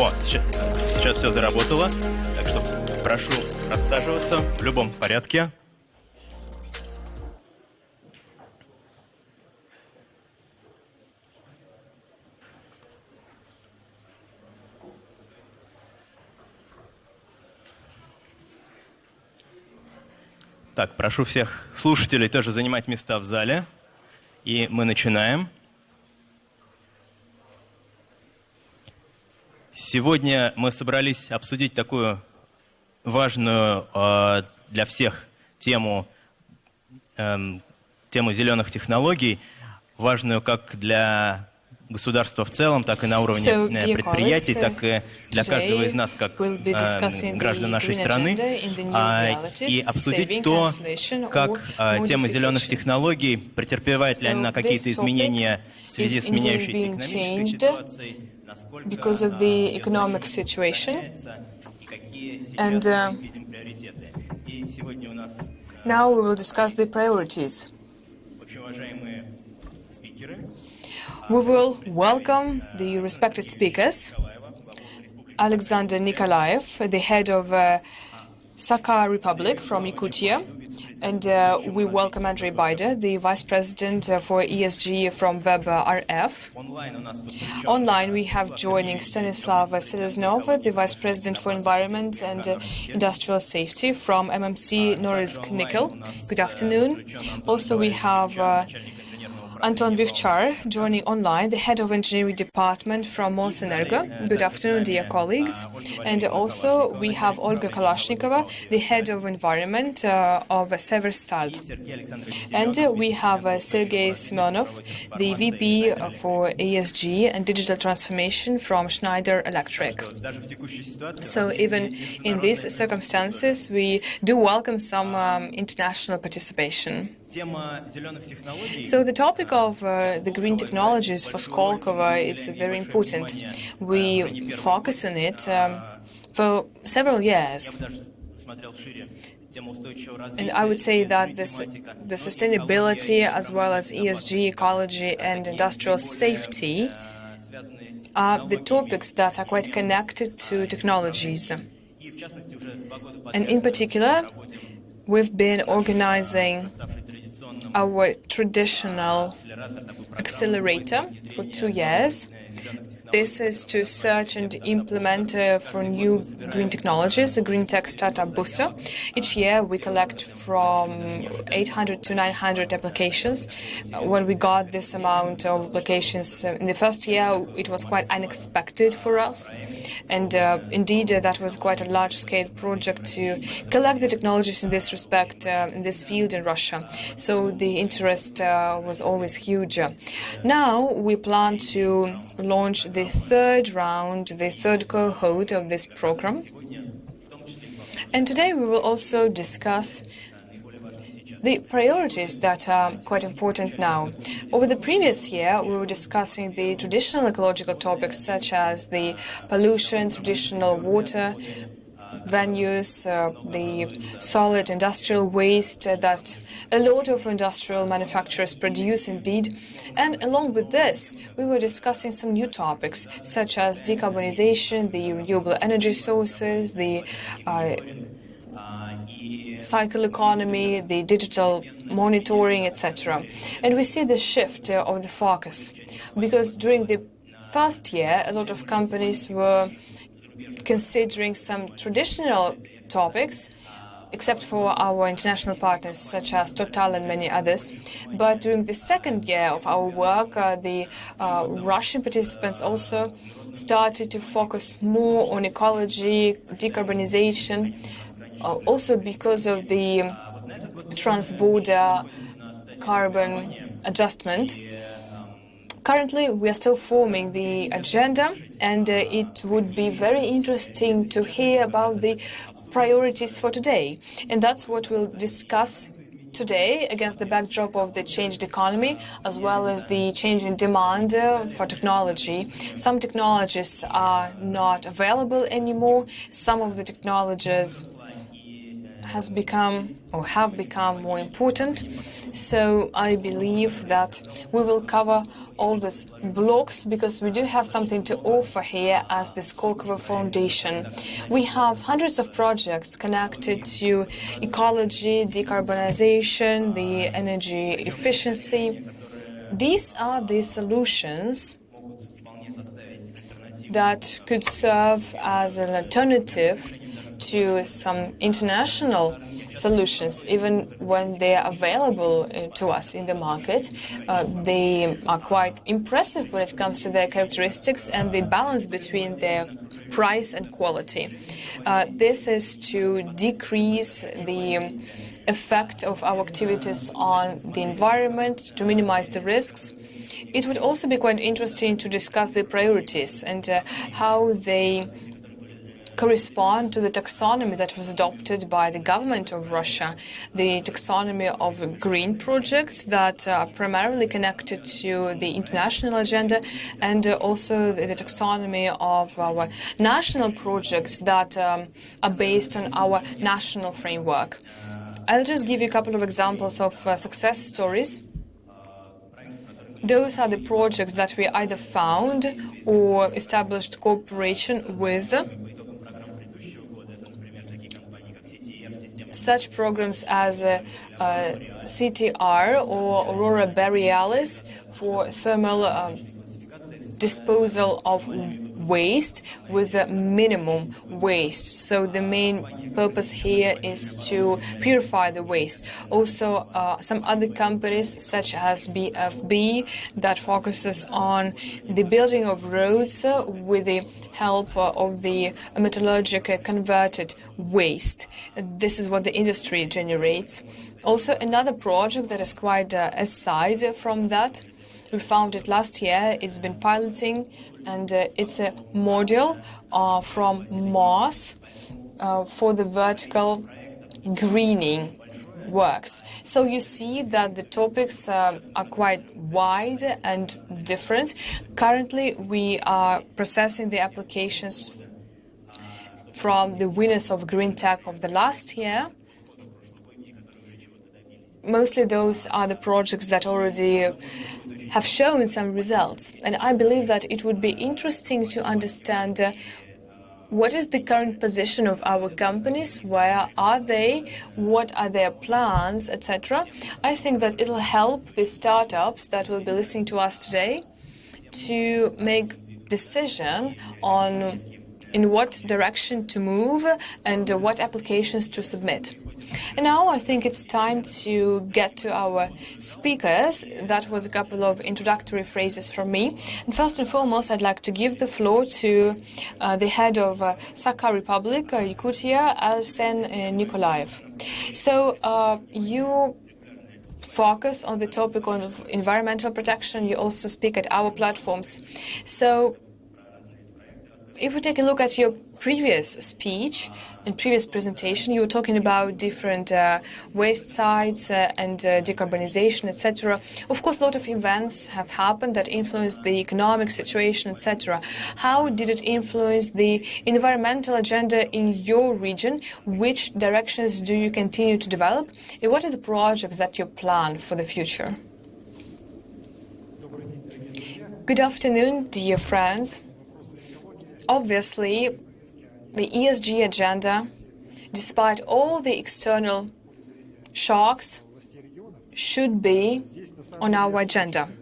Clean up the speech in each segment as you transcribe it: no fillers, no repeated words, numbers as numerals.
О, сейчас все заработало, так что прошу рассаживаться в любом порядке. Так, прошу всех слушателей тоже занимать места в зале. И мы начинаем. Сегодня мы собрались обсудить такую важную для всех тему зеленых технологий, важную как для государства в целом, так и на уровне предприятий, так и для каждого из нас, как граждан нашей страны, и обсудить то, как тема зеленых технологий претерпевает ли она какие-то изменения в связи с меняющейся экономической ситуацией, because of the economic situation. And now we will discuss the priorities. We will welcome the respected speakers. Alexander Nikolaev, the head of Sakha Republic from Yakutia. And we welcome Andrei Baida, the Vice President for ESG from Web RF. Online we have joining Stanislav Seleznov, the Vice President for Environment and Industrial Safety from MMC Norilsk Nickel. Good afternoon. Also we have Anton Vivchar joining online, the head of engineering department from Mosenergo. Good afternoon, dear colleagues. And also we have Olga Kalashnikova, the head of environment of Severstal. And we have Sergei Smirnov, the VP for ESG and digital transformation from Schneider Electric. So even in these circumstances, we do welcome some international participation. So the topic of the green technologies for Skolkovo is very important. We focus on it for several years. And I would say that the sustainability as well as ESG, ecology and industrial safety are the topics that are quite connected to technologies. And in particular, we've been organizing our traditional accelerator for 2 years. This is to search and implement for new green technologies, a green tech startup booster. Each year we collect from 800 to 900 applications. When we got this amount of applications in the first year, it was quite unexpected for us. And indeed, that was quite a large-scale project to collect the technologies in this respect, in this field in Russia. So the interest was always huge. Now we plan to launch the third round, the third cohort of this program. And today we will also discuss the priorities that are quite important now. Over the previous year, we were discussing the traditional ecological topics such as the pollution, traditional water, venues, the solid industrial waste that a lot of industrial manufacturers produce indeed. And along with this, we were discussing some new topics such as decarbonization, the renewable energy sources, the cycle economy, the digital monitoring, etc. And we see the shift of the focus because during the first year, a lot of companies were considering some traditional topics, except for our international partners such as Total and many others. But during the second year of our work, the Russian participants also started to focus more on ecology, decarbonization, also because of the trans-border carbon adjustment. Currently, we are still forming the agenda, and it would be very interesting to hear about the priorities for today. And that's what we'll discuss today against the backdrop of the changed economy, as well as the changing demand for technology. Some technologies are not available anymore. Some of the technologies has become or have become more important. So I believe that we will cover all these blocks because we do have something to offer here as the Skolkovo Foundation. We have hundreds of projects connected to ecology, decarbonization, the energy efficiency. These are the solutions that could serve as an alternative to some international solutions, even when they are available to us in the market. They are quite impressive when it comes to their characteristics and the balance between their price and quality. This is to decrease the effect of our activities on the environment, to minimize the risks. It would also be quite interesting to discuss the priorities and how they correspond to the taxonomy that was adopted by the government of Russia, the taxonomy of green projects that are primarily connected to the international agenda, and also the taxonomy of our national projects that are based on our national framework. I'll just give you a couple of examples of success stories. Those are the projects that we either found or established cooperation with. Such programs as CTR or Aurora Borealis for thermal disposal of waste with a minimum waste. So the main purpose here is to purify the waste. Also, some other companies such as BFB that focuses on the building of roads with the help of the metallurgical converted waste. This is what the industry generates. Also, another project that is quite aside from that. We found it last year. It's been piloting, and it's a module from Mars for the vertical greening works. So you see that the topics are quite wide and different. Currently, we are processing the applications from the winners of Green Tech of the last year. Mostly those are the projects that already have shown some results. And I believe that it would be interesting to understand what is the current position of our companies, where are they, what are their plans, etc. I think that it'll help the startups that will be listening to us today to make decision on in what direction to move and what applications to submit. And now I think it's time to get to our speakers. That was a couple of introductory phrases from me. And first and foremost, I'd like to give the floor to the head of Sakha Republic, Yakutia, Arsen Nikolaev. So you focus on the topic of environmental protection. You also speak at our platforms. So if we take a look at your previous speech and previous presentation, you were talking about different waste sites and decarbonization, etc. Of course, a lot of events have happened that influenced the economic situation, etc. How did it influence the environmental agenda in your region? Which directions do you continue to develop? And what are the projects that you plan for the future? Good afternoon, dear friends. Obviously, the ESG agenda, despite all the external shocks, should be on our agenda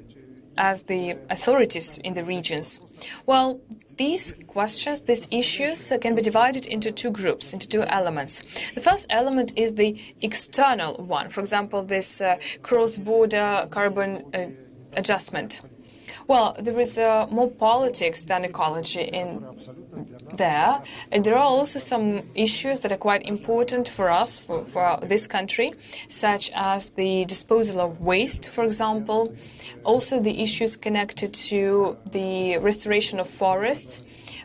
as the authorities in the regions. Well, these questions, these issues can be divided into two groups, into two elements. The first element is the external one. For example, this cross-border carbon adjustment. Well, there is more politics than ecology in there, and there are also some issues that are quite important for us, for this country, such as the disposal of waste, for example, also the issues connected to the restoration of forests,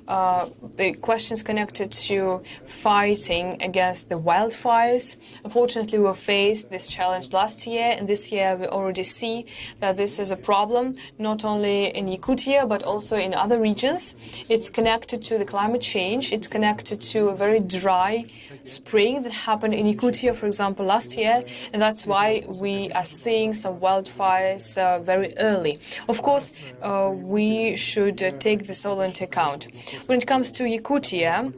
the questions connected to fighting against the wildfires. Unfortunately, we faced this challenge last year, and this year we already see that this is a problem, not only in Yakutia, but also in other regions. It's connected to the climate change. It's connected to a very dry spring that happened in Yakutia, for example, last year, and that's why we are seeing some wildfires very early. Of course, we should take this all into account. When it comes to Yakutia,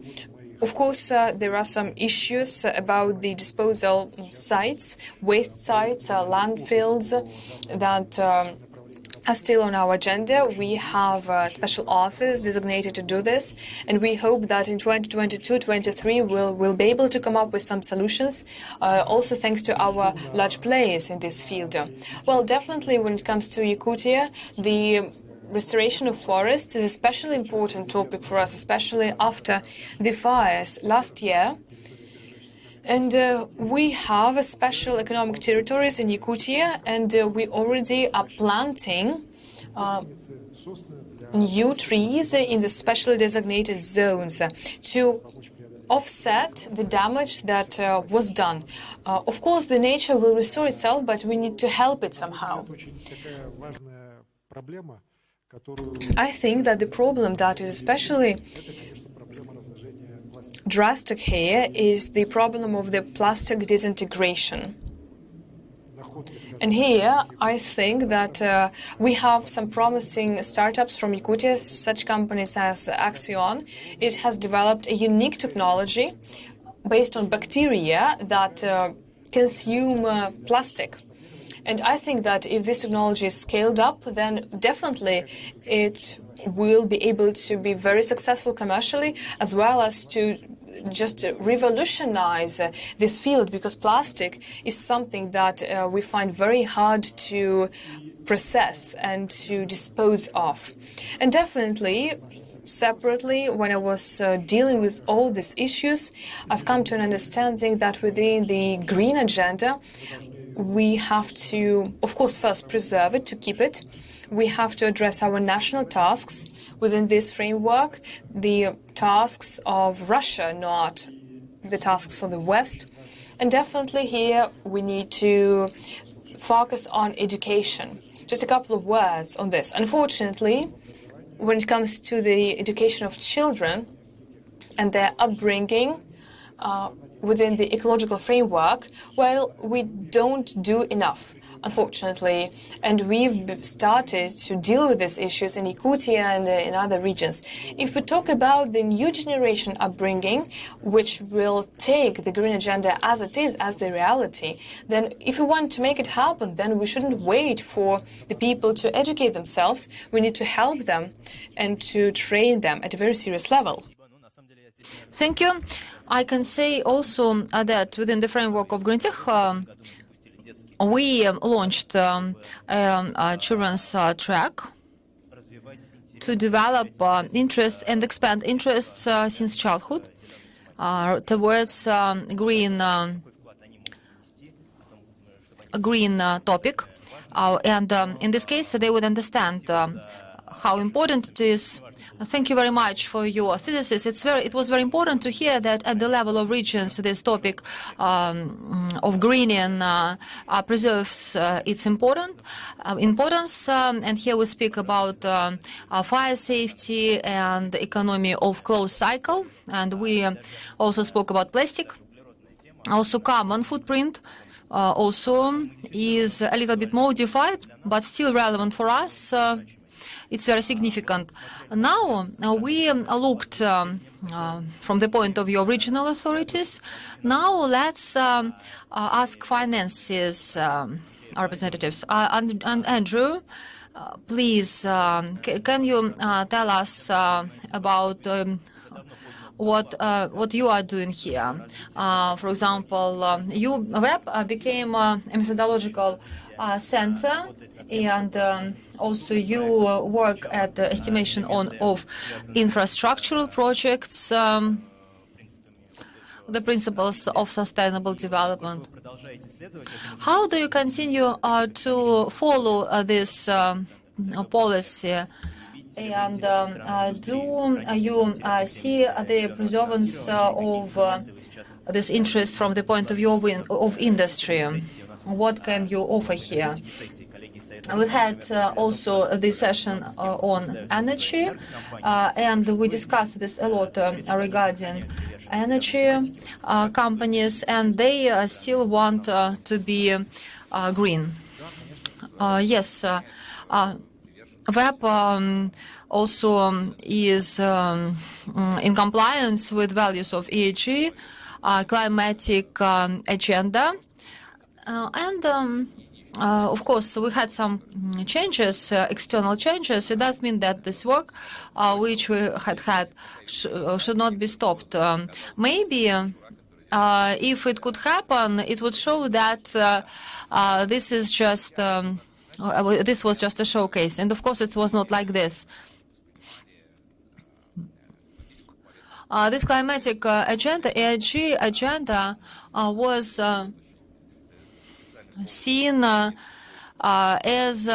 of course, there are some issues about the disposal sites, waste sites, landfills that are still on our agenda. We have a special office designated to do this, and we hope that in 2022-23 we'll be able to come up with some solutions, also thanks to our large players in this field. Well, definitely when it comes to Yakutia, the restoration of forests is a especially important topic for us, especially after the fires last year. And we have a special economic territories in Yakutia, and we already are planting new trees in the specially designated zones to offset the damage that was done. Of course, the nature will restore itself, but we need to help it somehow. I think that the problem that is especially drastic here is the problem of the plastic disintegration. And here, I think that we have some promising startups from Yakutia, such companies as Axion. It has developed a unique technology based on bacteria that consume plastic. And I think that if this technology is scaled up, then definitely it will be able to be very successful commercially, as well as to just revolutionize this field, because plastic is something that we find very hard to process and to dispose of. And definitely, separately, when I was dealing with all these issues, I've come to an understanding that within the green agenda, we have to, of course, first preserve it, to keep it. We have to address our national tasks within this framework, the tasks of Russia, not the tasks of the West. And definitely here we need to focus on education. Just a couple of words on this. Unfortunately, when it comes to the education of children and their upbringing, within the ecological framework, well, we don't do enough, unfortunately. And we've started to deal with these issues in Yakutia and in other regions. If we talk about the new generation upbringing, which will take the green agenda as it is, as the reality, then if we want to make it happen, then we shouldn't wait for the people to educate themselves. We need to help them and to train them at a very serious level. Thank you. I can say also that within the framework of Green Tech, we launched a children's track to develop interests and expand interests since childhood towards green topic. And in this case, they would understand how important it is. Thank you very much for your thesis. It was very important to hear that at the level of regions, this topic of greening preserves its importance. And here we speak about fire safety and the economy of closed cycle. And we also spoke about plastic. Also, carbon footprint also is a little bit modified, but still relevant for us. It's very significant. Now, we looked from the point of view of regional authorities. Now, let's ask finances representatives. And Andrew, please, can you tell us about what you are doing here? For example, UWeb became a methodological center, and also you work at the estimation of infrastructural projects, the principles of sustainable development. How do you continue to follow this policy And do you see the preservance of this interest from the point of view of industry? What can you offer here? We had also this session on energy, and we discussed this a lot regarding energy companies, and they still want to be green. Yes, web also is in compliance with values of ESG, climatic agenda, and of course, we had some changes, external changes. It does mean that this work, which we had, should not be stopped. Maybe if it could happen, it would show that this is just this was just a showcase, and of course, it was not like this. This climatic agenda, ESG agenda, was seen as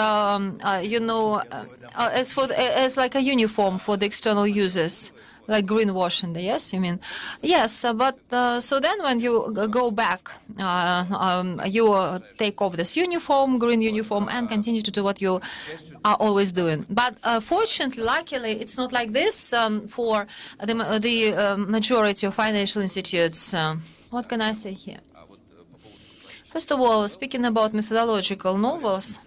as like a uniform for the external users, like greenwashing. Yes, you mean? Yes, but so then when you go back, you take off this uniform, green uniform, and continue to do what you are always doing. But fortunately, luckily, it's not like this for the majority of financial institutes. What can I say here? First of all, speaking about methodological novels,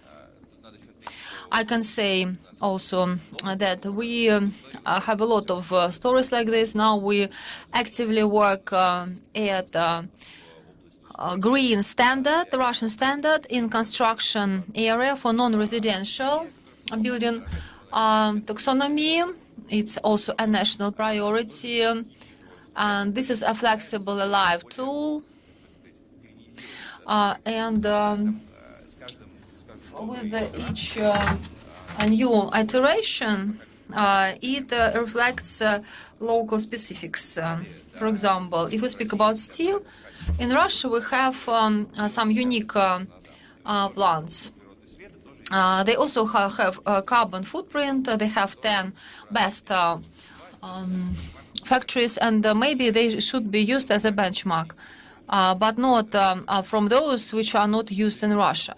I can say also that we have a lot of stories like this. Now we actively work at green standard, the Russian standard, in construction area for non-residential building taxonomy. It's also a national priority, and this is a flexible, alive tool. And with each new iteration, it reflects local specifics. For example, if we speak about steel, in Russia we have some unique plants. They also have a carbon footprint. They have 10 best factories, and maybe they should be used as a benchmark. But not from those which are not used in Russia.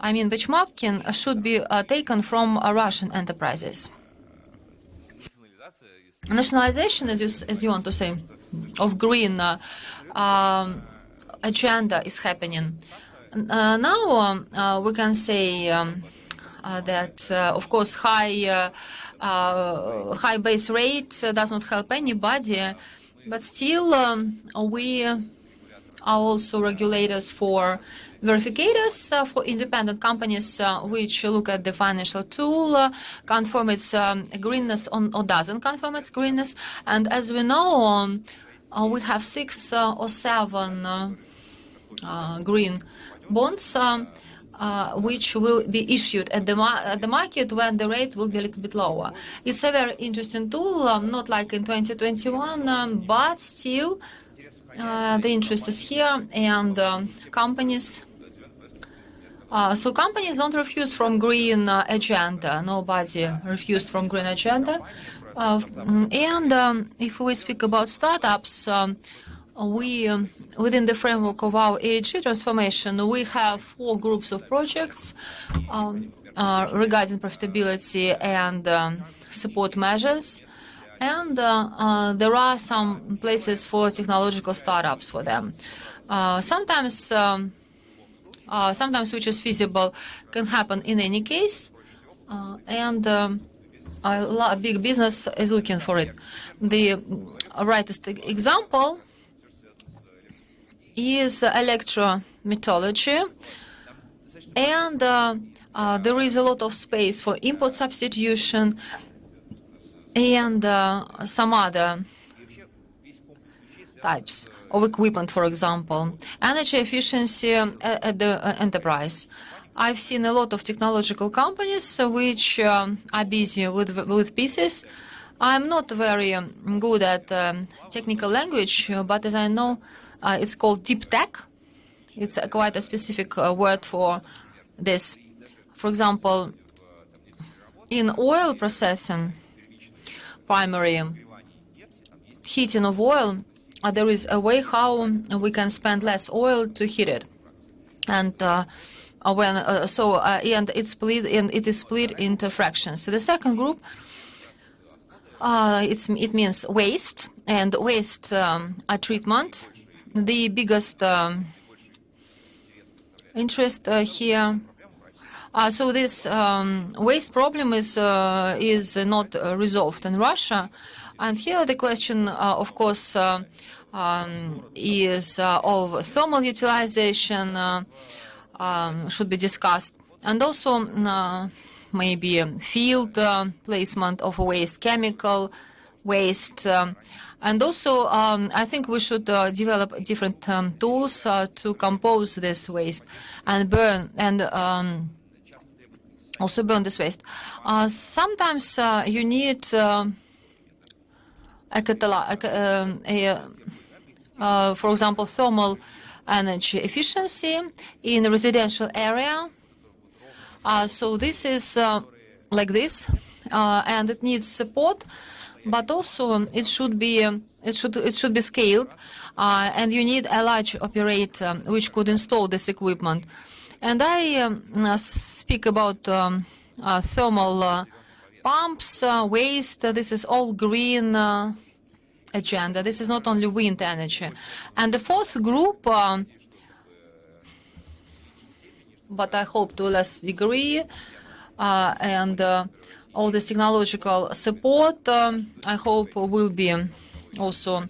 I mean, benchmarking should be taken from Russian enterprises. Nationalization, as you want to say, of green agenda is happening. Now we can say that, of course, high base rate does not help anybody, but still we are also regulators for verificators for independent companies which look at the financial tool, confirm its greenness or doesn't confirm its greenness. And as we know, we have 6 or 7 green bonds which will be issued at the market when the rate will be a little bit lower. It's a very interesting tool, not like in 2021, but still the interest is here, and companies. So companies don't refuse from green agenda. Nobody refused from green agenda. And if we speak about startups, we within the framework of our ESG transformation, we have 4 groups of projects regarding profitability and support measures. And there are some places for technological startups for them. Sometimes which is feasible can happen in any case, and a big business is looking for it. The rightest example is electrometallurgy, and there is a lot of space for import substitution and some other types of equipment, for example. Energy efficiency at the enterprise. I've seen a lot of technological companies which are busy with pieces. I'm not very good at technical language, but as I know, it's called deep tech. It's quite a specific word for this. For example, in oil processing, primary heating of oil, there is a way how we can spend less oil to heat it, and and it is split into fractions. So the second group, it means waste and waste treatment. The biggest interest here. So this waste problem is not resolved in Russia, and here the question, of course, is of thermal utilization should be discussed, and also maybe field placement of waste, chemical waste. And also, I think we should develop different tools to compose this waste and burn, and also burn this waste. Sometimes you need for example, thermal energy efficiency in a residential area. So this is like this, and it needs support. But also it should be scaled, and you need a large operator which could install this equipment. And I speak about thermal pumps, waste. This is all green agenda. This is not only wind energy. And the fourth group, but I hope to a less degree, and all this technological support, I hope, will be also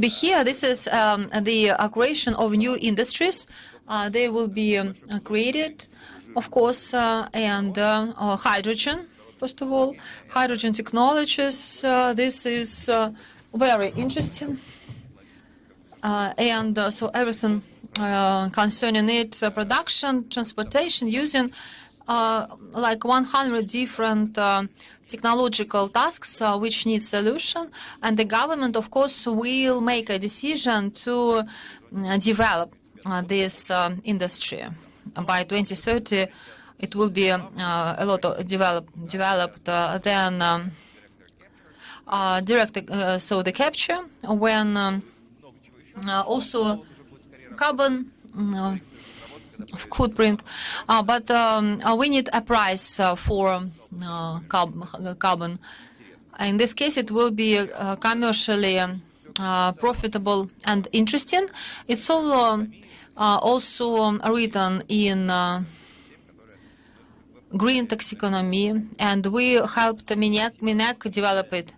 here. This is the creation of new industries. They will be created, of course, and hydrogen, first of all, hydrogen technologies. This is very interesting, and so everything concerning it, production, transportation, using like 100 different technological tasks which need solution, and the government, of course, will make a decision to develop this industry. By 2030, it will be a lot of developed. Then direct, so the capture, when also carbon footprint, but we need a price for carbon. In this case, it will be commercially profitable and interesting. It's all also written in green taxonomy, and we helped MINEC develop it.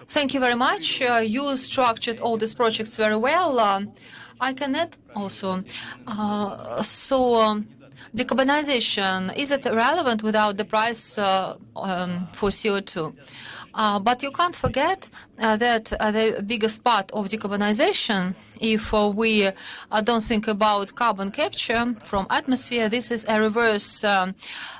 Thank you very much. You structured all these projects very well. I can add also, decarbonization, is it relevant without the price for CO2? But you can't forget that the biggest part of decarbonization, if we don't think about carbon capture from atmosphere, this is a reverse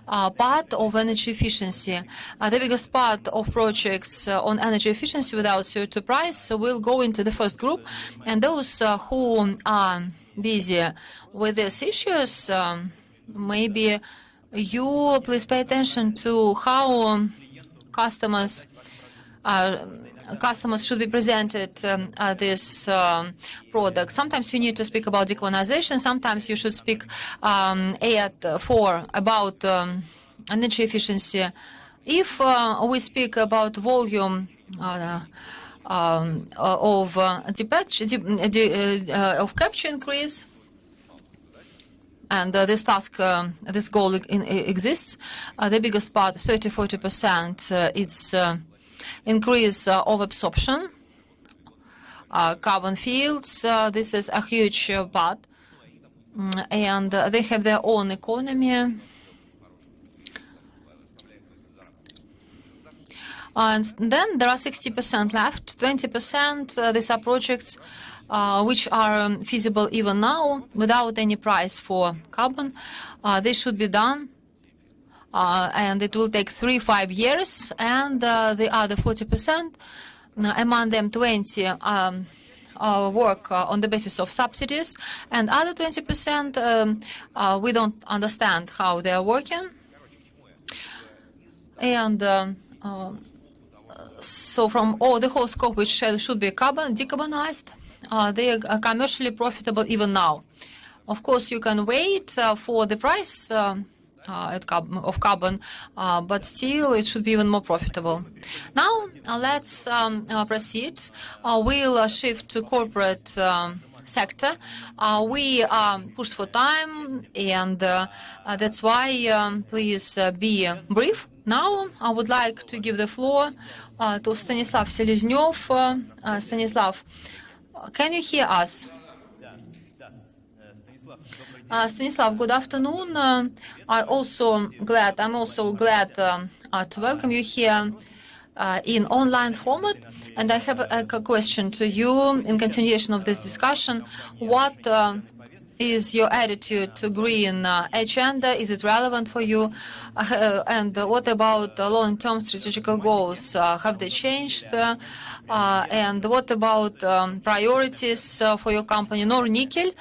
part of energy efficiency. The biggest part of projects on energy efficiency without CO2 price will go into the first group, and those who are busy with these issues, maybe you please pay attention to how customers should be presented this product. Sometimes you need to speak about decarbonization. Sometimes you should speak about energy efficiency. If we speak about volume of capture increase, and this task, this goal exists, the biggest part, 30–40%, it's increase of absorption, carbon fields. This is a huge part, and they have their own economy. And then there are 60% left. 20%, these are projects which are feasible even now without any price for carbon. They should be done. And it will take 3–5 years, and the other 40%, among them 20 work on the basis of subsidies, and other 20% we don't understand how they are working. And so from all the whole scope, which should be decarbonized, they are commercially profitable even now. Of course, you can wait for the price of carbon, but still it should be even more profitable. Now, let's proceed. We'll shift to corporate sector. We pushed for time, and that's why please be brief. Now, I would like to give the floor to Stanislav Seleznyev. Stanislav, can you hear us? Stanislav, good afternoon. I'm also glad to welcome you here in online format. And I have a question to you in continuation of this discussion. What is your attitude to green agenda? Is it relevant for you? And what about long-term strategical goals? Have they changed? And what about priorities for your company? Nor nickel.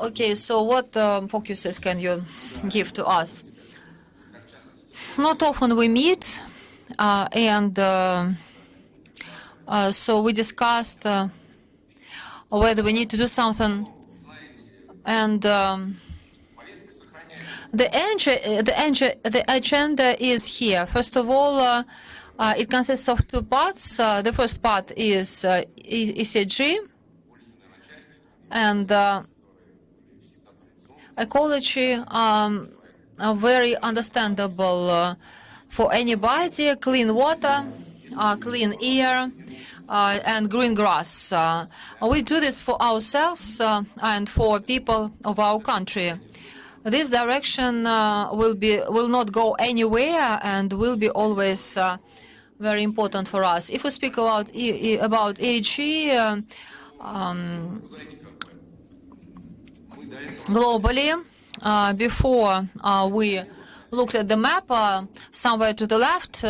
Okay, so what focuses can you give to us? Not often we meet, and so we discussed whether we need to do something. And the agenda is here. First of all, it consists of two parts. The first part is ecology and ecology, very understandable for anybody. Clean water, clean air, and green grass. We do this for ourselves and for people of our country. This direction will not go anywhere and will be always very important for us. If we speak about ESG globally, before we looked at the map, somewhere to the left,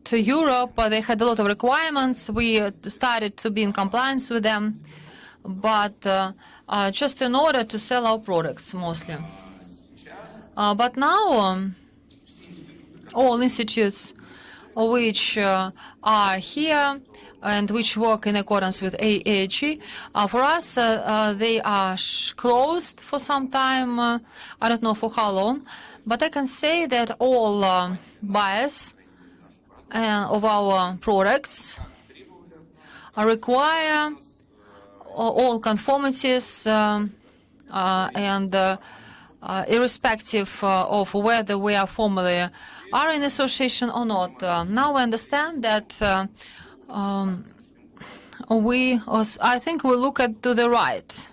to Europe, they had a lot of requirements. We started to be in compliance with them, but just in order to sell our products mostly. But now, all institutes which are here and which work in accordance with AAG, for us, they are closed for some time. I don't know for how long, but I can say that all buyers of our products require all conformities and irrespective of whether we are formally are in association or not. Now I understand that I think we look at to the right,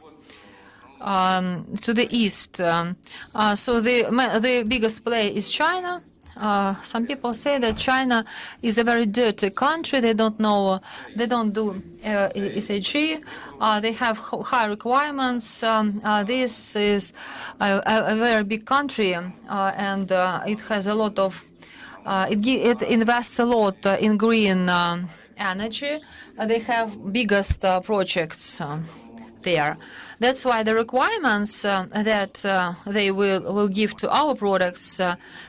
to the east. So the biggest player is China. Some people say that China is a very dirty country. They don't know, they don't do ESG. They have high requirements. This is a very big country, and it has a lot of, it invests a lot in green energy. They have biggest projects there. That's why the requirements that they will give to our products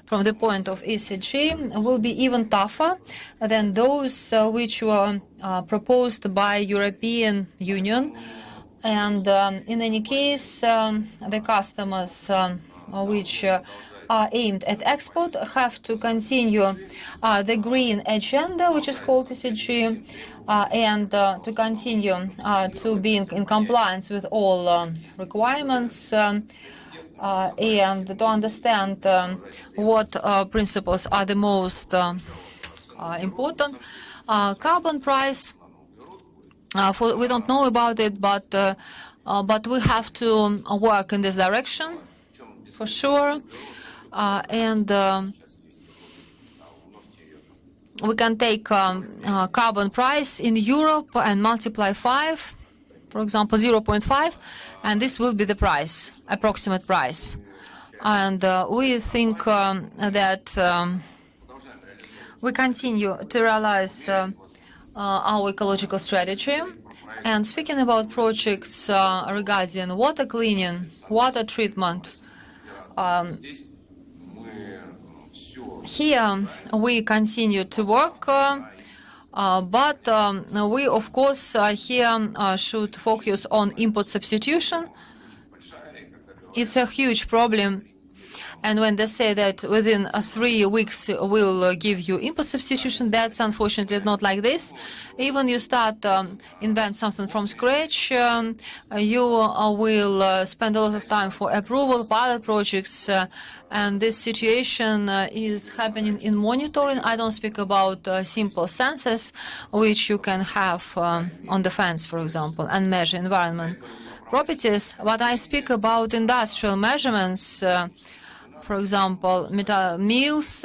from the point of ESG will be even tougher than those which were proposed by European Union. And in any case, the customers which are aimed at export have to continue the green agenda, which is called ESG, and to continue to be in compliance with all requirements and to understand what principles are the most important. Carbon price, we don't know about it, but we have to work in this direction for sure. And we can take carbon price in Europe and multiply 5, for example, 0.5, and this will be the price, approximate price. And we think that we continue to realize our ecological strategy, And speaking about projects regarding water cleaning, water treatment, here we continue to work, but we, of course, here should focus on input substitution. It's a huge problem. And when they say that within 3 weeks we'll give you input substitution, that's unfortunately not like this. Even you start invent something from scratch, you will spend a lot of time for approval, pilot projects, and this situation is happening in monitoring. I don't speak about simple sensors, which you can have on the fence, for example, and measure environment properties, but I speak about industrial measurements. For example, mills,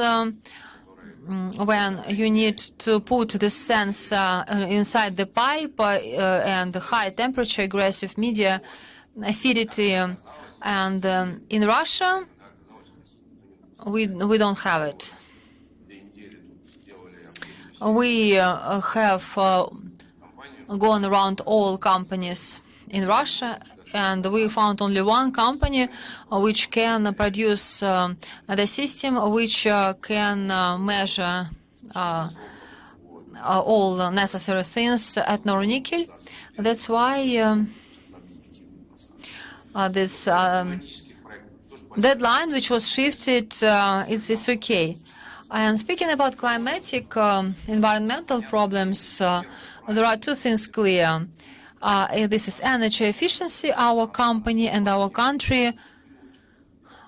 when you need to put the sensor inside the pipe and high temperature, aggressive media, acidity, and in Russia, we don't have it. We have gone around all companies in Russia, and we found only one company which can produce the system which can measure all necessary things at Nornickel. That's why this deadline, which was shifted, it's okay. And speaking about climatic environmental problems, there are two things clear. This is energy efficiency. Our company and our country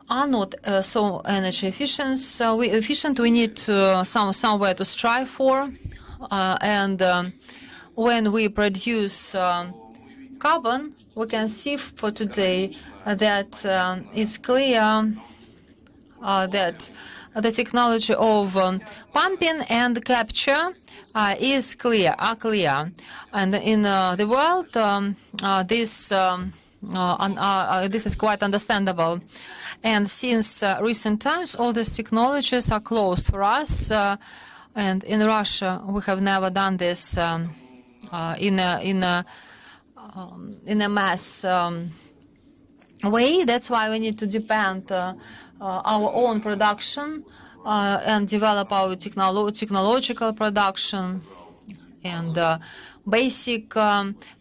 are not so energy efficient. So we need somewhere to strive for. And when we produce carbon, we can see for today that it's clear that the technology of pumping and capture is clear. And in the world, this is quite understandable. And since recent times, all these technologies are closed for us. And in Russia, we have never done this in a mass way. That's why we need to depend our own production and develop our technological production and basic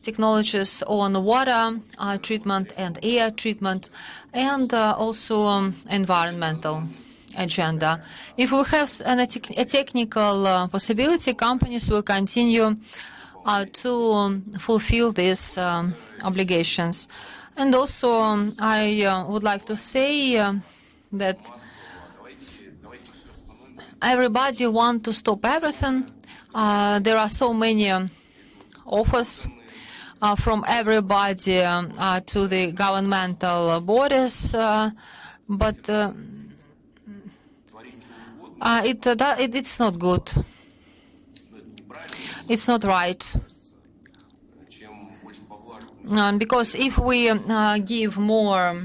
technologies on water treatment and air treatment, and also environmental agenda. If we have a technical possibility, companies will continue to fulfill these obligations. And also, I would like to say that everybody wants to stop everything. There are so many offers from everybody to the governmental bodies, but it's not good. It's not right. Because if we give more,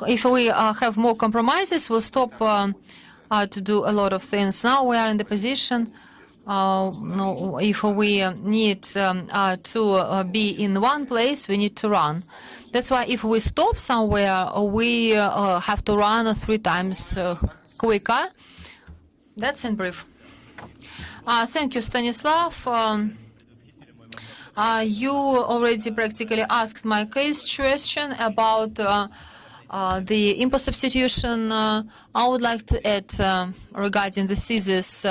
if we have more compromises, we'll stop to do a lot of things. Now we are in the position, if we need to be in one place, we need to run. That's why if we stop somewhere, we have to run 3 times quicker. That's in brief. Thank you, Stanislav. You already practically asked my question about the input substitution. I would like to add regarding the thesis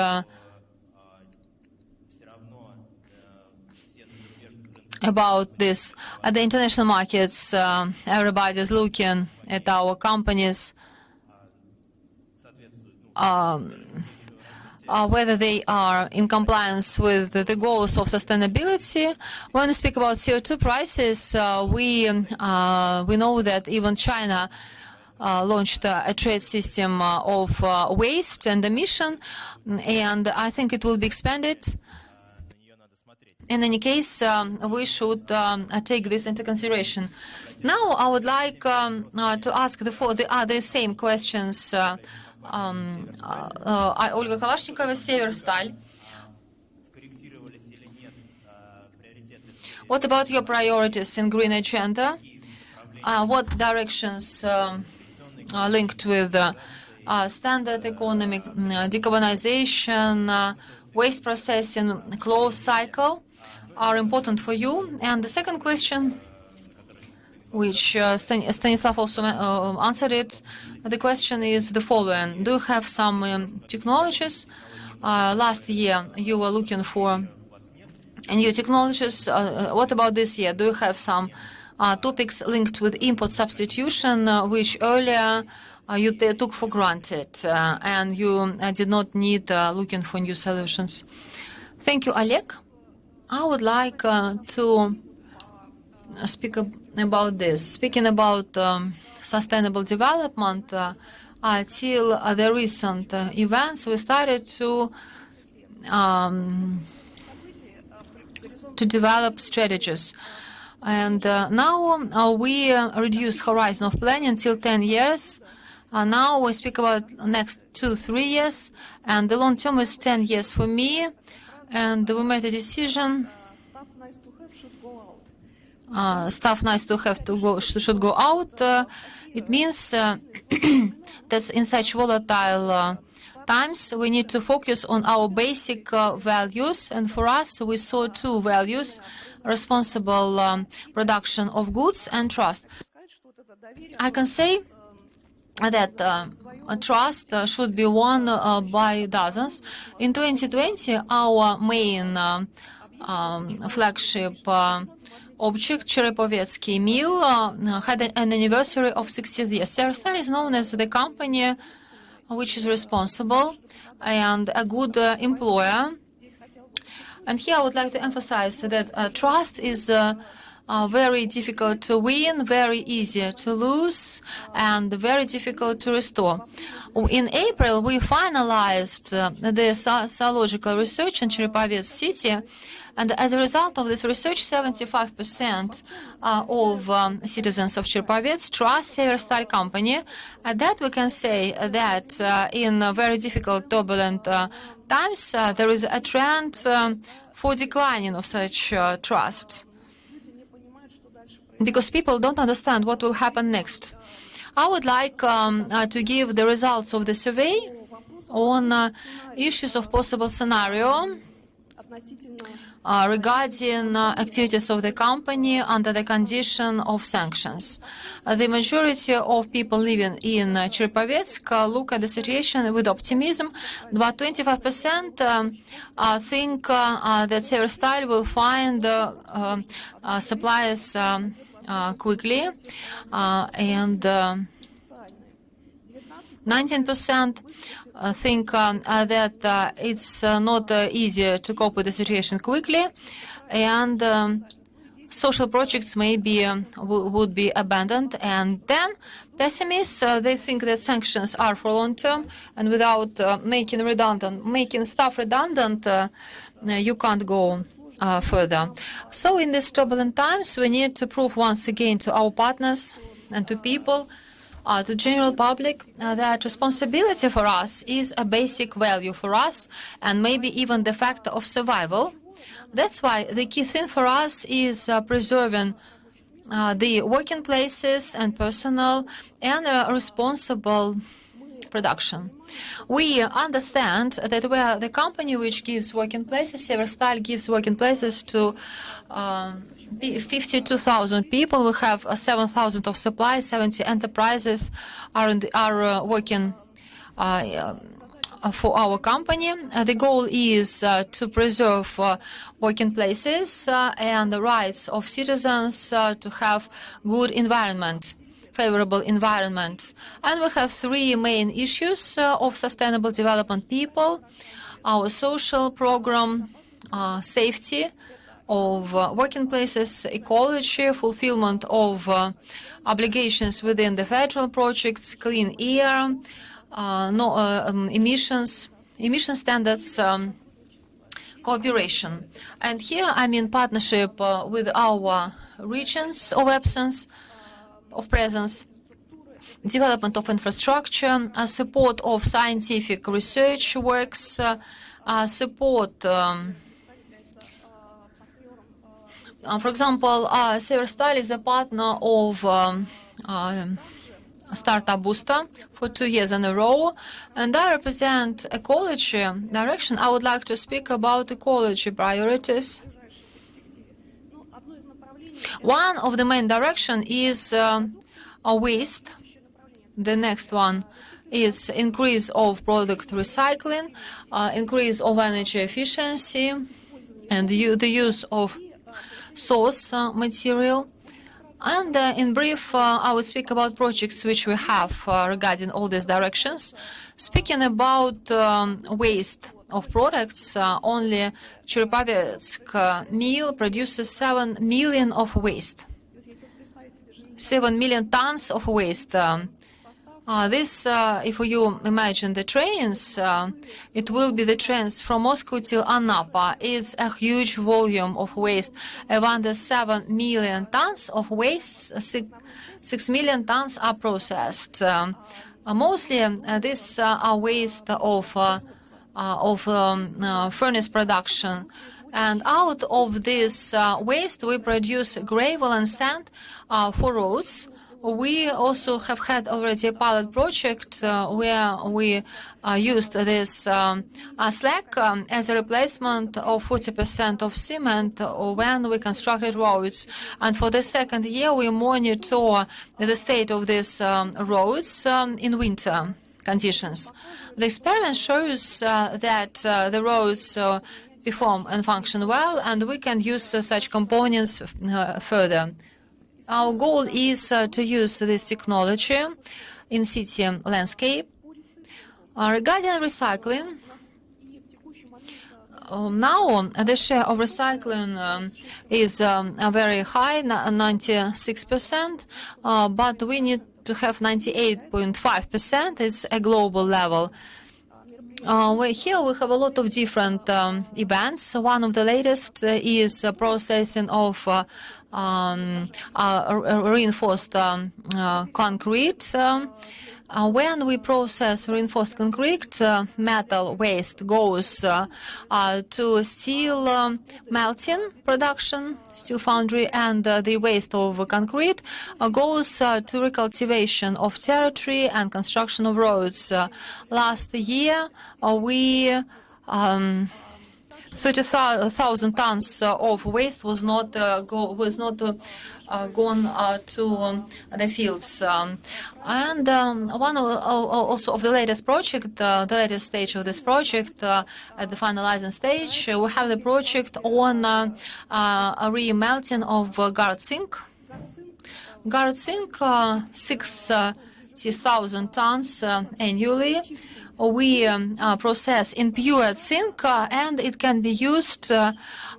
about this. At the international markets, everybody is looking at our companies, whether they are in compliance with the goals of sustainability. When we speak about CO2 prices, we know that even China launched a trade system of waste and emission, and I think it will be expanded. In any case, we should take this into consideration. Now, I would like to ask the other same questions. Ольга Калашникова, Северсталь. What about your priorities in green agenda? What directions are linked with standard economy, decarbonization, waste processing, closed cycle are important for you? And the second question, which Stanislav also answered it, the question is the following. Do you have some technologies? Last year you were looking for new technologies. What about this year? Do you have some topics linked with import substitution, which earlier you took for granted and you did not need looking for new solutions? Thank you, Oleg. I would like to speak about this. Speaking about sustainable development, till the recent events, we started to develop strategies. And now we reduced horizon of planning until 10 years. Now we speak about next 2-3 years, and the long term is 10 years for me. And we made a decision. Stuff nice to have to go should go out. It means that in such volatile times we need to focus on our basic values. And for us, we saw two values: responsible production of goods and trust. I can say that trust should be won by dozens. In 2020, our main flagship object, Cherepovetsky Mill, had an anniversary of 60 years. Severstal is known as the company which is responsible and a good employer. And here I would like to emphasize that trust is very difficult to win, very easy to lose, and very difficult to restore. In April, we finalized the sociological research in Cherepovets city, and as a result of this research, 75% of citizens of Cherepovets trust Severstal company. And that we can say that in very difficult, turbulent times, there is a trend for declining of such trust, because people don't understand what will happen next. I would like to give the results of the survey on issues of possible scenario regarding activities of the company under the condition of sanctions. The majority of people living in Cherepovets look at the situation with optimism, but 25% think that Severstal will find supplies quickly, and 19% think that it's not easy to cope with the situation quickly, and social projects maybe would be abandoned. And then pessimists, they think that sanctions are for long term, and without making stuff redundant, you can't go further. So in these turbulent times, we need to prove once again to our partners and to people, to general public, that responsibility for us is a basic value for us, and maybe even the factor of survival. That's why the key thing for us is preserving the working places and personal and responsible production. We understand that we are the company which gives working places. Severstal gives working places to 52,000 people. We have 7,000 of supply. 70 enterprises are working for our company. The goal is to preserve working places and the rights of citizens to have good environment, favorable environment. And we have three main issues of sustainable development: people, our social program, safety of working places, ecology, fulfillment of obligations within the federal projects, clean air, emission standards, cooperation. And here I'm in partnership with our regions of absence, of presence, development of infrastructure, support of scientific research works, support For example, Severstal is a partner of Startup Booster for 2 years in a row, and I represent ecology direction. I would like to speak about ecology priorities. One of the main direction is waste. The next one is increase of product recycling, increase of energy efficiency, and the use of source material. And in brief, I will speak about projects which we have regarding all these directions. Speaking about waste of products, only Cherepavets mill produces 7 million of waste. 7 million tons of waste. This, if you imagine the trains, it will be the trains from Moscow till Anapa. It's a huge volume of waste. Around the 7 million tons of waste, 6 million tons are processed. Mostly, this are waste of furnace production. And out of this waste, we produce gravel and sand for roads. We also have had already a pilot project where we used this slag as a replacement of 40% of cement when we constructed roads. And for the second year, we monitor the state of these roads in winter conditions. The experiment shows that the roads perform and function well, and we can use such components further. Our goal is to use this technology in city landscape. Regarding recycling, now the share of recycling is very high, 96%, but we need to have 98.5%. It's a global level. Here we have a lot of different events. One of the latest is processing of reinforced concrete. When we process reinforced concrete, metal waste goes to steel melting production, steel foundry, and the waste of concrete goes to recultivation of territory and construction of roads. Last year, we 30,000 tons of waste was not gone to the fields. And one also of the latest project, the latest stage of this project, at the finalizing stage, we have the project on a re-melting of garret zinc. Garret zinc, 60,000 tons annually. We process in pure zinc, and it can be used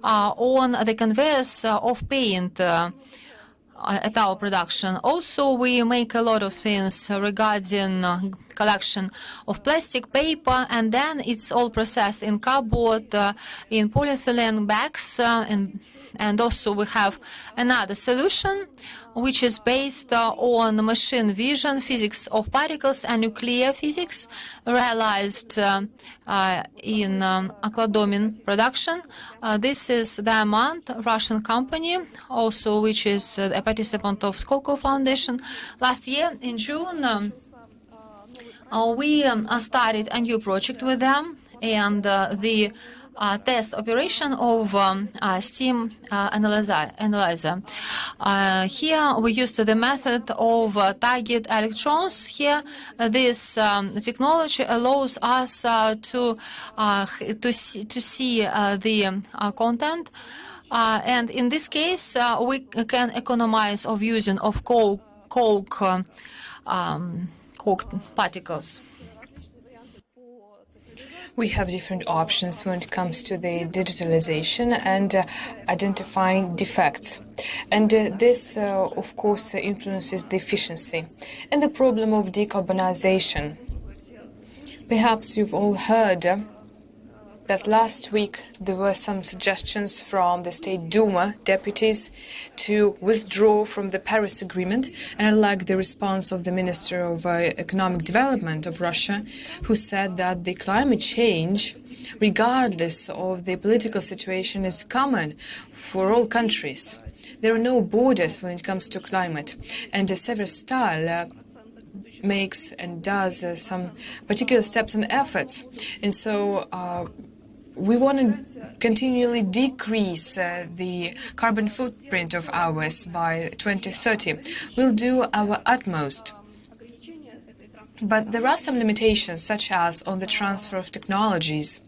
on the conveyors of paint at our production. Also, we make a lot of things regarding collection of plastic, paper, and then it's all processed in cardboard, in polyethylene bags, and also we have another solution which is based on machine vision, physics of particles, and nuclear physics, realized in Aklodomin production. This is Diamond, Russian company, also which is a participant of Skolkovo Foundation. Last year, in June, we started a new project with them, and the test operation of steam analyzer. Here we used the method of target electrons. Here this technology allows us to see the content, and in this case we can economize of using of coke particles. We have different options when it comes to the digitalization and identifying defects. And this, of course, influences the efficiency and the problem of decarbonization. Perhaps you've all heard that last week there were some suggestions from the State Duma deputies to withdraw from the Paris Agreement, and I like the response of the Minister of Economic Development of Russia, who said that the climate change, regardless of the political situation, is common for all countries. There are no borders when it comes to climate, and Severstal makes and does some particular steps and efforts, and so we want to continually decrease the carbon footprint of ours by 2030. We'll do our utmost. But there are some limitations, such as on the transfer of technologies,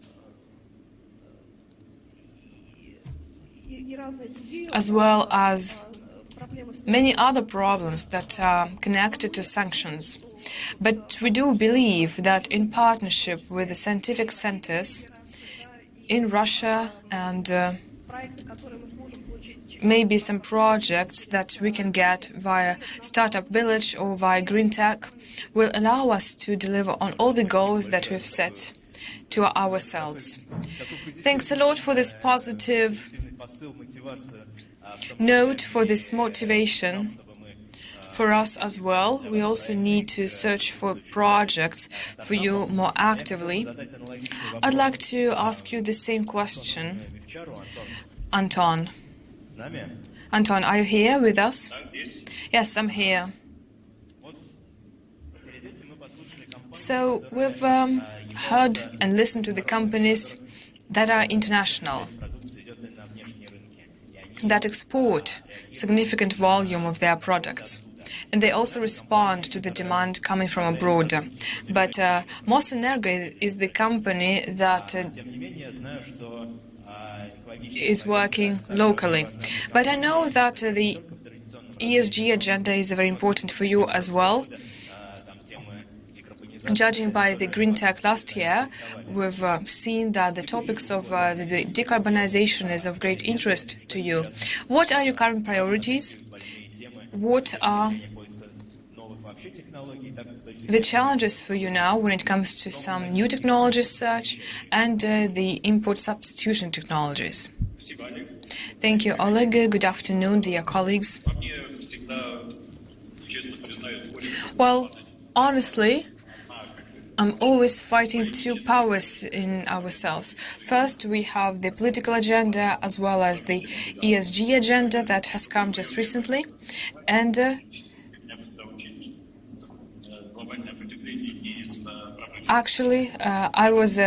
as well as many other problems that are connected to sanctions. But we do believe that in partnership with the scientific centers in Russia and maybe some projects that we can get via Startup Village or via Green Tech will allow us to deliver on all the goals that we've set to ourselves. Thanks a lot for this positive note, for this motivation for us as well. We also need to search for projects for you more actively. I'd like to ask you the same question, Anton. Anton, are you here with us? Yes, I'm here. So we've heard and listened to the companies that are international, that export significant volume of their products. And they also respond to the demand coming from abroad. But Mosenergo is the company that is working locally. But I know that the ESG agenda is very important for you as well. Judging by the Green Tech last year, we've seen that the topics of the decarbonization is of great interest to you. What are your current priorities? What are the challenges for you now when it comes to some new technologies search and the import substitution technologies? Thank you, Oleg. Good afternoon, dear colleagues. Well, honestly, I'm always fighting two powers in ourselves. First, we have the political agenda as well as the ESG agenda that has come just recently. And actually, I was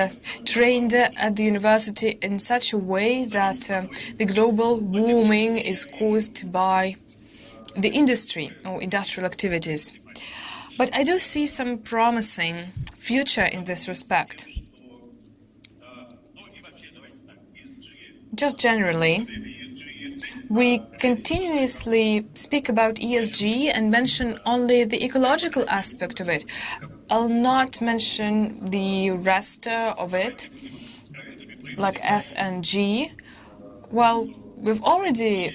trained at the university in such a way that the global warming is caused by the industry or industrial activities. But I do see some promising future in this respect. Just generally, we continuously speak about ESG and mention only the ecological aspect of it. I'll not mention the rest of it, like S and G. Well, we've already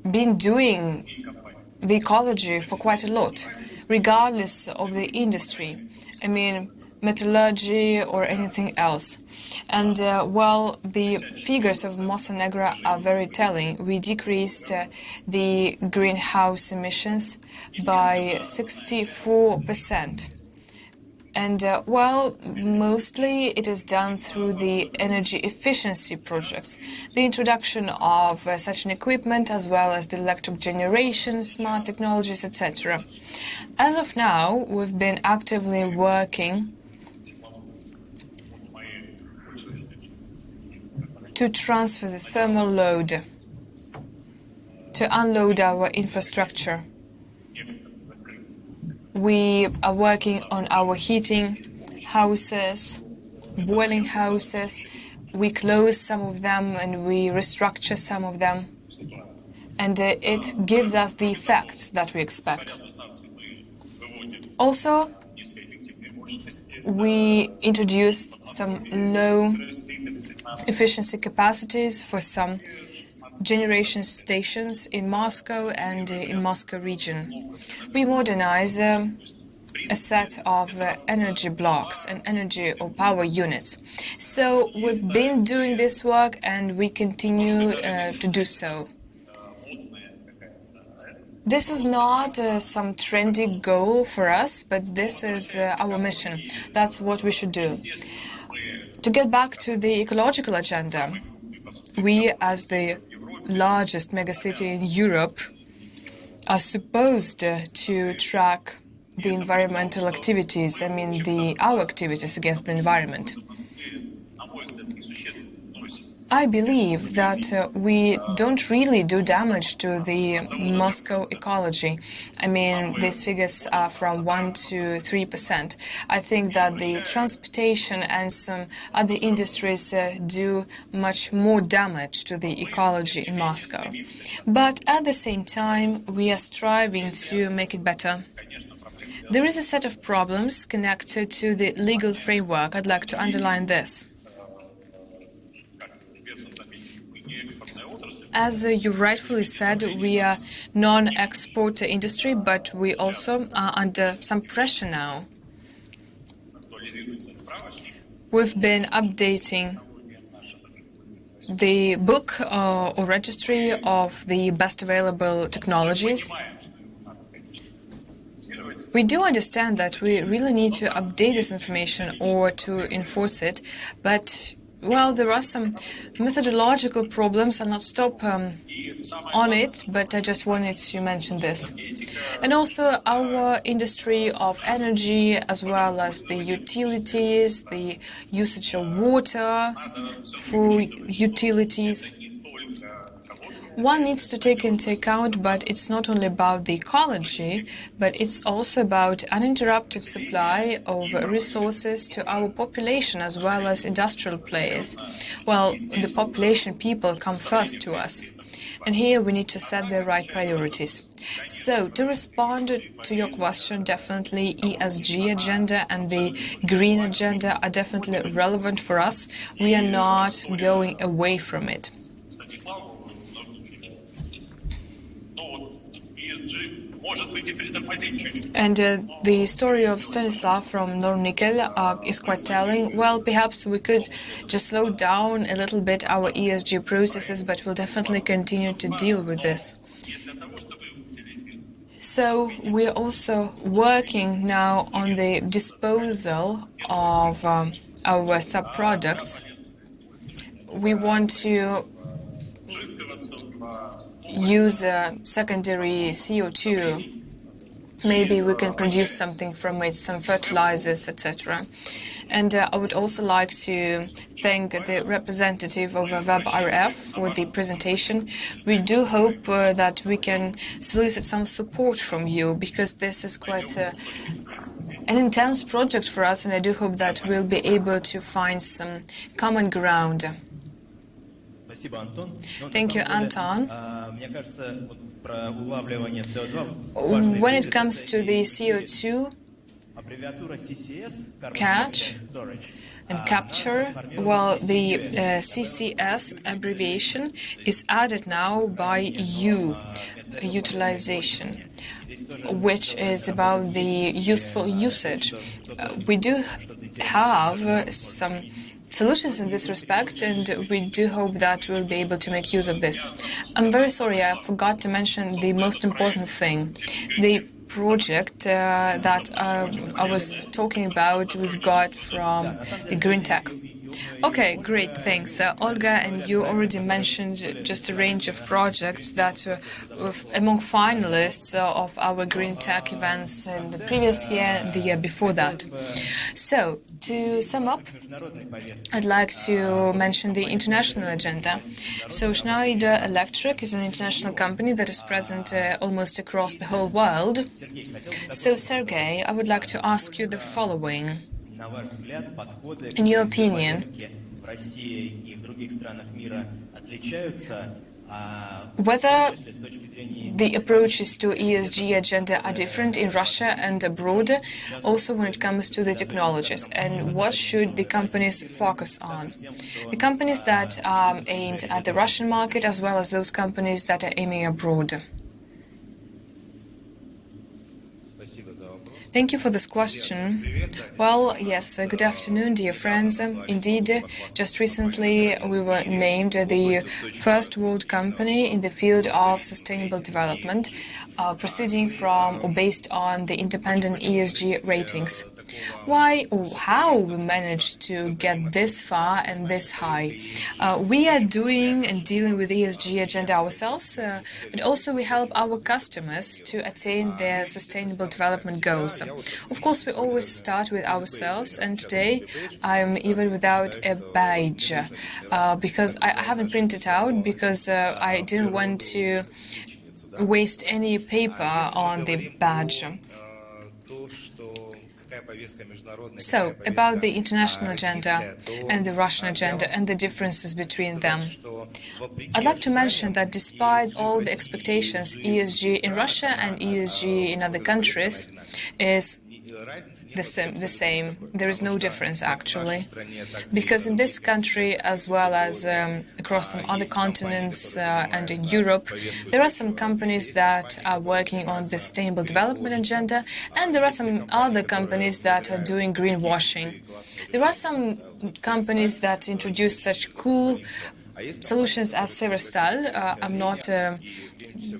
been doing the ecology for quite a lot, regardless of the industry. I mean, metallurgy or anything else. And while the figures of Montenegro are very telling, we decreased the greenhouse emissions by 64%. And well, mostly it is done through the energy efficiency projects, the introduction of such an equipment, as well as the electric generation, smart technologies, etc. As of now, we've been actively working to transfer the thermal load, to unload our infrastructure. We are working on our heating houses, boiling houses. We close some of them and we restructure some of them. And it gives us the effects that we expect. Also, we introduced some low efficiency capacities for some generation stations in Moscow and in Moscow region. We modernize a set of energy blocks and energy or power units. So we've been doing this work and we continue to do so. This is not some trendy goal for us, but this is our mission. That's what we should do. To get back to the ecological agenda, we, as the largest megacity in Europe, are supposed to track the environmental activities, our activities against the environment. I believe that we don't really do damage to the Moscow ecology. These figures are from 1 to 3%. I think that the transportation and some other industries do much more damage to the ecology in Moscow. But at the same time, we are striving to make it better. There is a set of problems connected to the legal framework. I'd like to underline this. As you rightfully said, we are non-export industry, but we also are under some pressure now. We've been updating the book or registry of the best available technologies. We do understand that we really need to update this information or to enforce it, but well, there are some methodological problems. I'll not stop on it, but I just wanted to mention this. And also our industry of energy, as well as the utilities, the usage of water for utilities. One needs to take into account, but it's not only about the ecology, but it's also about uninterrupted supply of resources to our population as well as industrial players. Well, the population, people come first to us. And here we need to set the right priorities. So, to respond to your question, definitely ESG agenda and the green agenda are definitely relevant for us. We are not going away from it. And the story of Stanislav from Nornickel is quite telling. Well, perhaps we could just slow down a little bit our ESG processes, but we'll definitely continue to deal with this. So we're also working now on the disposal of our subproducts. We want to use secondary CO2. Maybe we can produce something from it, some fertilizers, etc. And I would also like to thank the representative of WebRF for the presentation. We do hope that we can solicit some support from you, because this is quite an intense project for us, and I do hope that we'll be able to find some common ground. Thank you, Anton. When it comes to the CO2 catch and capture, well, the CCS abbreviation is added now by utilization, which is about the useful usage. We do have some solutions in this respect, and we do hope that we'll be able to make use of this. I'm very sorry, I forgot to mention the most important thing. The project that I was talking about, we've got from the Green Tech. Okay, great, thanks. Olga, and you already mentioned just a range of projects that were among finalists of our Green Tech events in the previous year and the year before that. So, to sum up, I'd like to mention the international agenda. So, Schneider Electric is an international company that is present almost across the whole world. So, Sergei, I would like to ask you the following. In your opinion, whether the approaches to ESG agenda are different in Russia and abroad, also when it comes to the technologies, and what should the companies focus on? The companies that are aimed at the Russian market, as well as those companies that are aiming abroad. Thank you for this question. Well, yes, good afternoon, dear friends. Indeed, just recently we were named the first world company in the field of sustainable development, proceeding from or based on the independent ESG ratings. Why or how we managed to get this far and this high? We are doing and dealing with the ESG agenda ourselves, but also we help our customers to attain their sustainable development goals. Of course, we always start with ourselves, and today I'm even without a badge because I haven't printed out because I didn't want to waste any paper on the badge. So, about the international agenda and the Russian agenda and the differences between them. I'd like to mention that despite all the expectations, ESG in Russia and ESG in other countries is the same. There is no difference, actually. Because in this country, as well as across some other continents and in Europe, there are some companies that are working on the sustainable development agenda, and there are some other companies that are doing greenwashing. There are some companies that introduce such cool solutions as Severstal. I'm not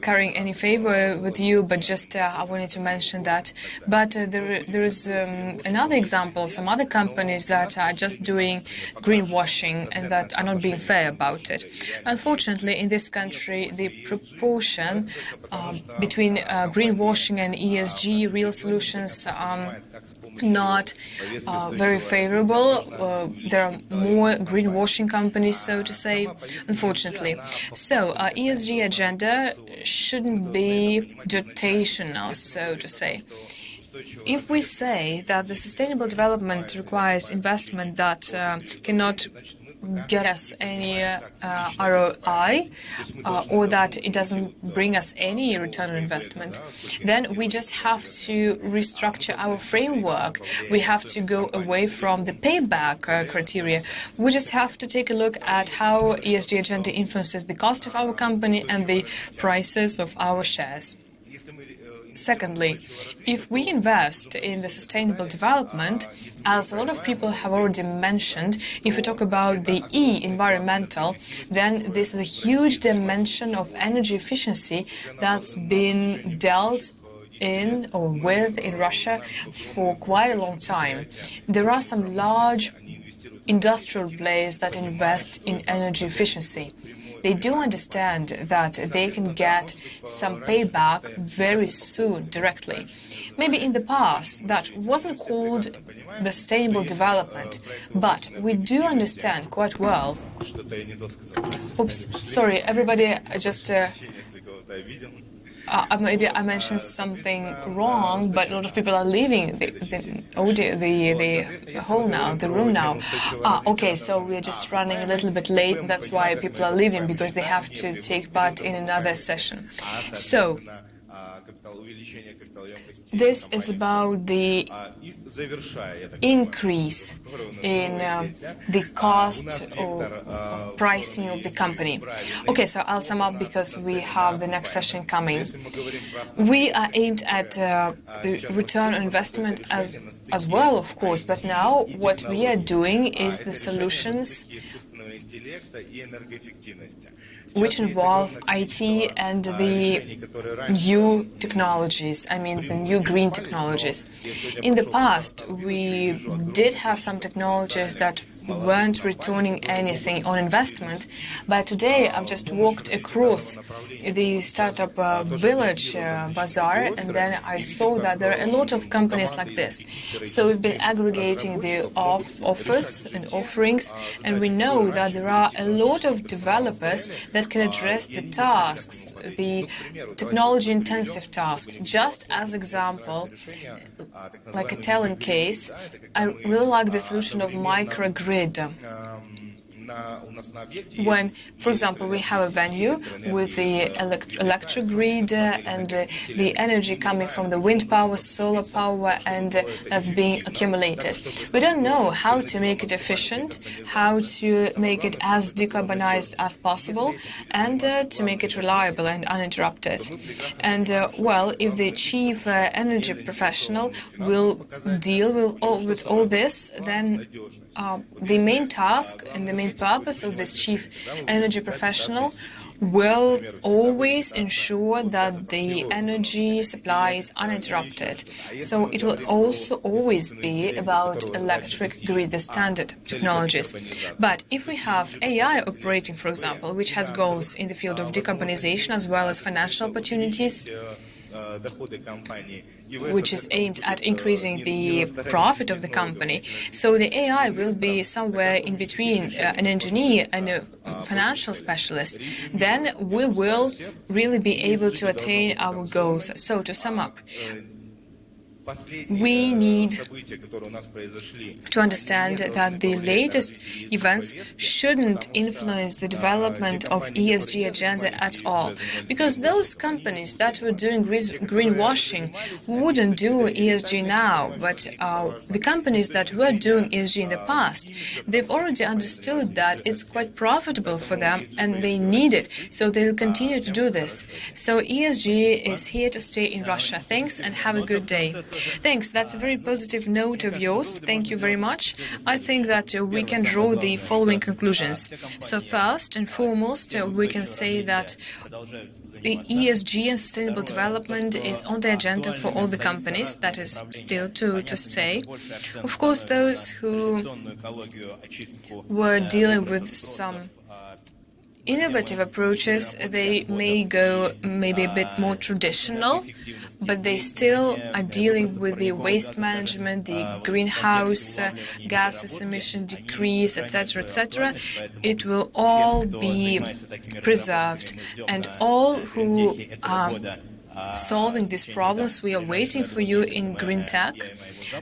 carrying any favor with you, but just I wanted to mention that. But there is another example of some other companies that are just doing greenwashing and that are not being fair about it. Unfortunately, in this country, the proportion between greenwashing and ESG real solutions not very favorable. There are more greenwashing companies, so to say, unfortunately. So ESG agenda shouldn't be dictational, so to say. If we say that the sustainable development requires investment that cannot get us any ROI or that it doesn't bring us any return on investment, then we just have to restructure our framework. We have to go away from the payback criteria. We just have to take a look at how ESG agenda influences the cost of our company and the prices of our shares. Secondly, if we invest in the sustainable development, as a lot of people have already mentioned, if we talk about the E, environmental, then this is a huge dimension of energy efficiency that's been dealt in or with in Russia for quite a long time. There are some large industrial players that invest in energy efficiency. They do understand that they can get some payback very soon, directly. Maybe in the past that wasn't called the sustainable development, but we do understand quite well. Oops, sorry, everybody, just maybe I mentioned something wrong, but a lot of people are leaving the hall now, the room now. Okay, so we're just running a little bit late, and that's why people are leaving, because they have to take part in another session. So, this is about the increase in the cost or pricing of the company. Okay, so I'll sum up because we have the next session coming. We are aimed at the return on investment as well, of course, but now what we are doing is the solutions which involve IT and the new technologies, I mean the new green technologies. In the past, we did have some technologies that weren't returning anything on investment, but today I've just walked across the startup village bazaar, and then I saw that there are a lot of companies like this. So we've been aggregating the offers and offerings, and we know that there are a lot of developers that can address the tasks, the technology-intensive tasks. Just as example, like a Talent case, I really like the solution of microgrid. when, for example, we have a venue with the electric grid and the energy coming from the wind power, solar power, and that's being accumulated. We don't know how to make it efficient, how to make it as decarbonized as possible, and to make it reliable and uninterrupted. And, well, if the chief energy professional will deal with all this, then the main task and the main purpose of this chief energy professional will always ensure that the energy supply is uninterrupted. So it will also always be about electric grid, the standard technologies. But if we have AI operating, for example, which has goals in the field of decarbonization as well as financial opportunities, which is aimed at increasing the profit of the company. So the AI will be somewhere in between an engineer and a financial specialist. Then we will really be able to attain our goals. So to sum up, we need to understand that the latest events shouldn't influence the development of ESG agenda at all, because those companies that were doing greenwashing wouldn't do ESG now, but the companies that were doing ESG in the past, they've already understood that it's quite profitable for them and they need it, so they'll continue to do this. So ESG is here to stay in Russia. Thanks and have a good day. Thanks. That's a very positive note of yours. Thank you very much. I think that we can draw the following conclusions. So first and foremost, we can say that the ESG and sustainable development is on the agenda for all the companies. That is still to stay. Of course, those who were dealing with some innovative approaches, they may go maybe a bit more traditional, but they still are dealing with the waste management, the greenhouse gases emission decrease, etc., etc. It will all be preserved, and all who are solving these problems, we are waiting for you in Green Tech.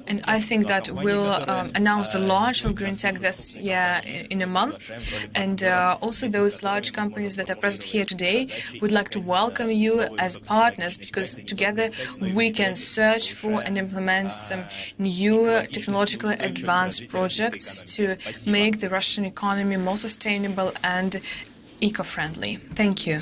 And I think that we'll announce the launch of Green Tech this year in a month. And also those large companies that are present here today would like to welcome you as partners, because together we can search for and implement some new technologically advanced projects to make the Russian economy more sustainable and eco-friendly. Thank you.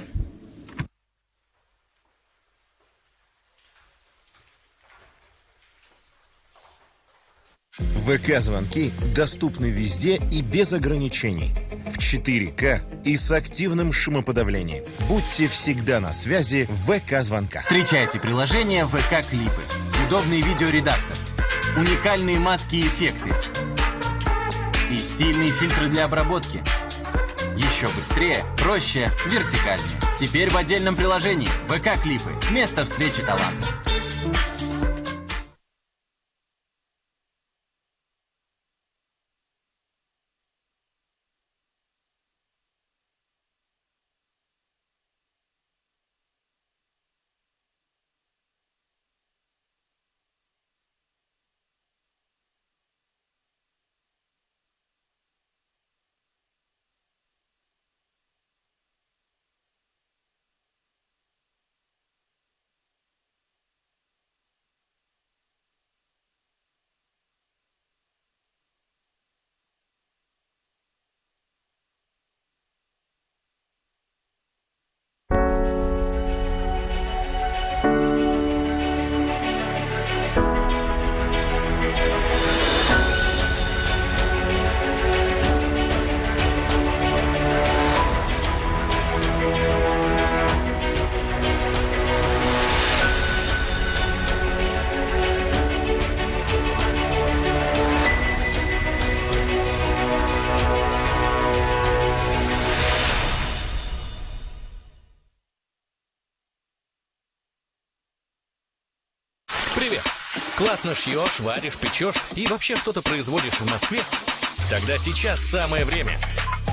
ВК-звонки доступны везде и без ограничений, в 4К и с активным шумоподавлением. Будьте всегда на связи в ВК-звонках. Встречайте приложение ВК-клипы, удобный видеоредактор, уникальные маски и эффекты и стильные фильтры для обработки. Еще быстрее, проще, вертикальнее. Теперь в отдельном приложении ВК-клипы. Место встречи талантов. Привет! Классно шьешь, варишь, печешь и вообще что-то производишь в Москве? Тогда сейчас самое время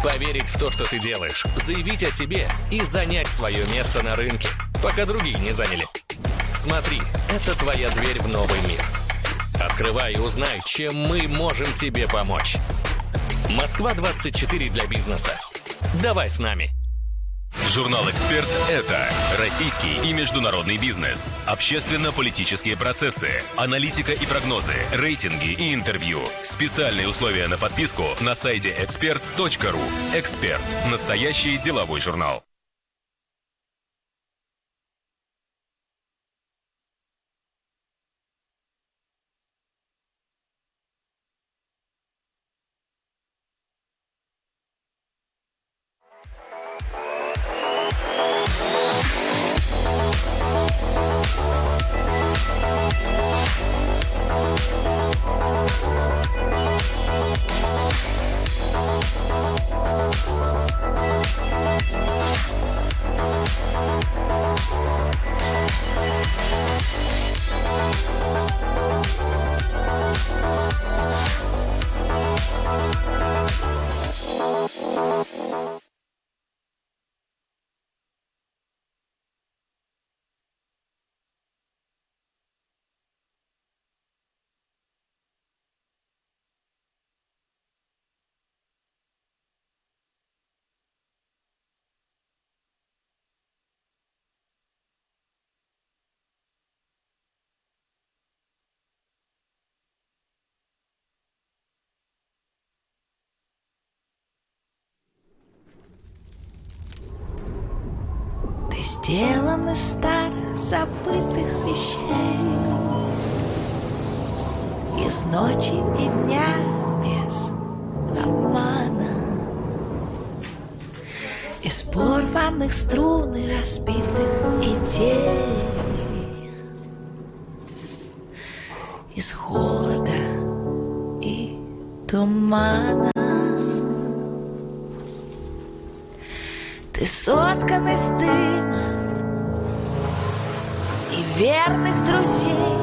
поверить в то, что ты делаешь, заявить о себе и занять свое место на рынке, пока другие не заняли. Смотри, это твоя дверь в новый мир. Открывай и узнай, чем мы можем тебе помочь. Москва-24 для бизнеса. Давай с нами. Журнал «Эксперт» — это российский и международный бизнес, общественно-политические процессы, аналитика и прогнозы, рейтинги и интервью. Специальные условия на подписку на сайте expert.ru. «Эксперт» — настоящий деловой журнал. Ты сделан из старых забытых вещей, из ночи и дня без обмана, из порванных струн и разбитых идей, из холода и тумана. Ты соткан из дыма и верных друзей,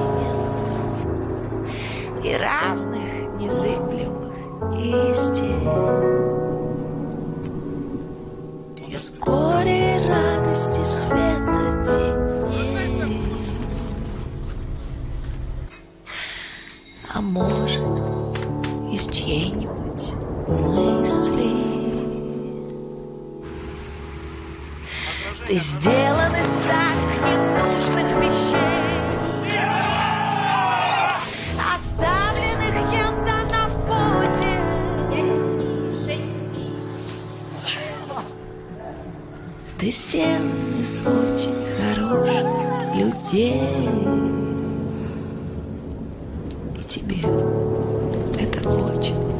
и разных незыблемых истин, из горя и радости, света теней. А может, из чьей-нибудь мысли. Ты сделан из старых ненужных вещей, оставленных кем-то на пути. Ты сделан из очень хороших людей, и тебе это очень